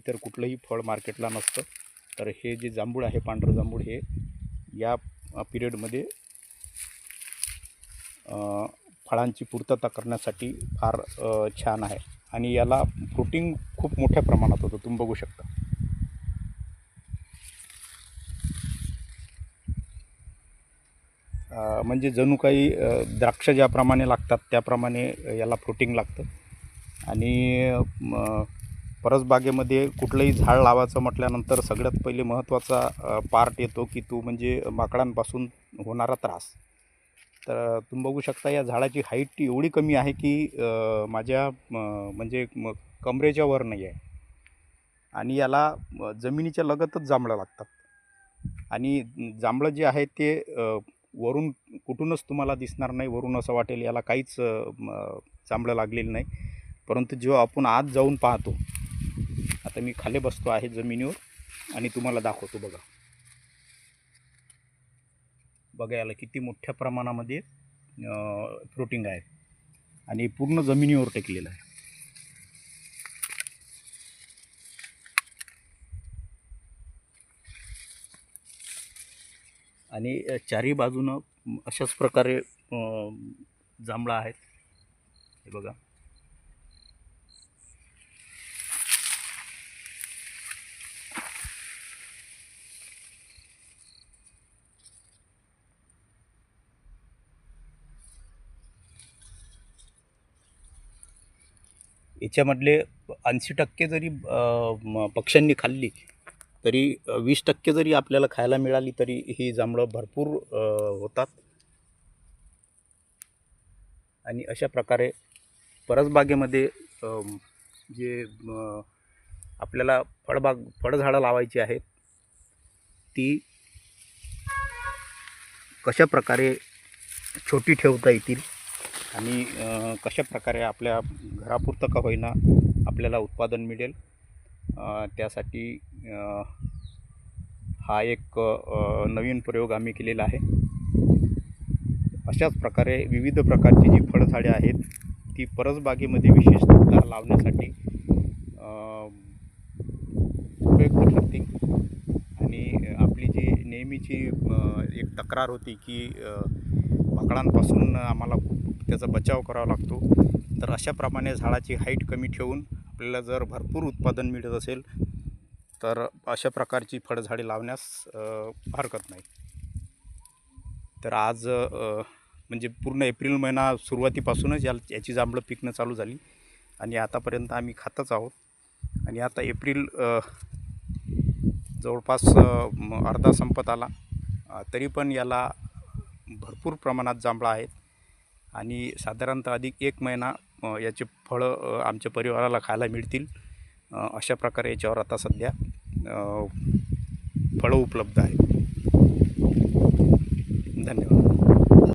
इतर कुठलंही फळ मार्केटला नसतं. तर हे जे जांभूळ आहे, पांढरं जांभूळ, हे या पिरियडमध्ये फळांची पूर्तता करण्यासाठी फार छान आहे आणि याला फ्रुटिंग खूप मोठ्या प्रमाणात होतं. तुम्ही बघू शकता. म्हणजे जणू काही द्राक्ष ज्याप्रमाणे लागतात त्याप्रमाणे याला फ्रुटिंग लागतं. आणि परसबागेमध्ये कुठलंही झाड लावायचं म्हटल्यानंतर सगळ्यात पहिले महत्त्वाचा पार्ट येतो की तो म्हणजे माकडांपासून होणारा त्रास. तर तुम्ही बघू शकता या झाडाची हाईट एवढी कमी आहे की माझ्या म्हणजे कमरेच्या वर नाही आहे आणि याला जमिनीच्या लगतच जांभळं लागतात. आणि जांभळं जे आहे ते वरून कुठूनच तुम्हाला दिसणार नाही. वरून असं वाटेल याला काहीच जांभळं लागलेलं नाही. परंतु जेव्हा आपण आत जाऊन पाहतो, आता मी खाली बसतो आहे जमिनीवर आणि तुम्हाला दाखवतो. बघा याला किती मोठ्या प्रमाणामध्ये फ्रुटिंग आहे आणि पूर्ण जमिनीवर टेकलेलं आहे. आणि चारही बाजूनं अशाच प्रकारे जांभळं आहेत. हे बघा. याच्यामधले 80% जरी पक्ष्यांनी खाल्ली तरी 20% जरी आपल्याला खायला मिळाली तरी ही जांभळं भरपूर होतात. आणि अशा प्रकारे परसबागेमध्ये जे आपल्याला फळझाडं लावायची आहेत ती कशा प्रकारे छोटी ठेवता येतील आणि कशा प्रकारे आपल्या घरापुरतं का होईना आपल्याला उत्पादन मिळेल, त्यासाठी हा एक नवीन प्रयोग आम्ही केलेला आहे. अशाच प्रकारे विविध प्रकारची जी फळझाडे आहेत ती परसबागेमध्ये विशेषतः लावण्यासाठी उपयुक्त ठरतील. आणि आपली जी नेहमीची एक तक्रार होती की माकडांपासून आम्हाला खूप त्याचा बचाव करावा लागतो, तर अशाप्रमाणे झाडाची हाईट कमी ठेवून आपल्याला जर भरपूर उत्पादन मिळत असेल तर अशा प्रकारची फळझाडे लावण्यास हरकत नाही. तर आज म्हणजे पूर्ण एप्रिल महिना सुरुवातीपासूनच याची जांभळं पिकणं चालू झाली आणि आतापर्यंत आम्ही खातच आहोत. आणि आता एप्रिल जवळपास अर्धा संपत आला, तरी पण याला भरपूर प्रमाणात जांभळं आहेत आणि साधारणतः अधिक 1 महिना याचे फळं आमच्या परिवाराला खायला मिळतील. अशा प्रकारे याच्यावर आता सध्या फळं उपलब्ध आहेत. धन्यवाद.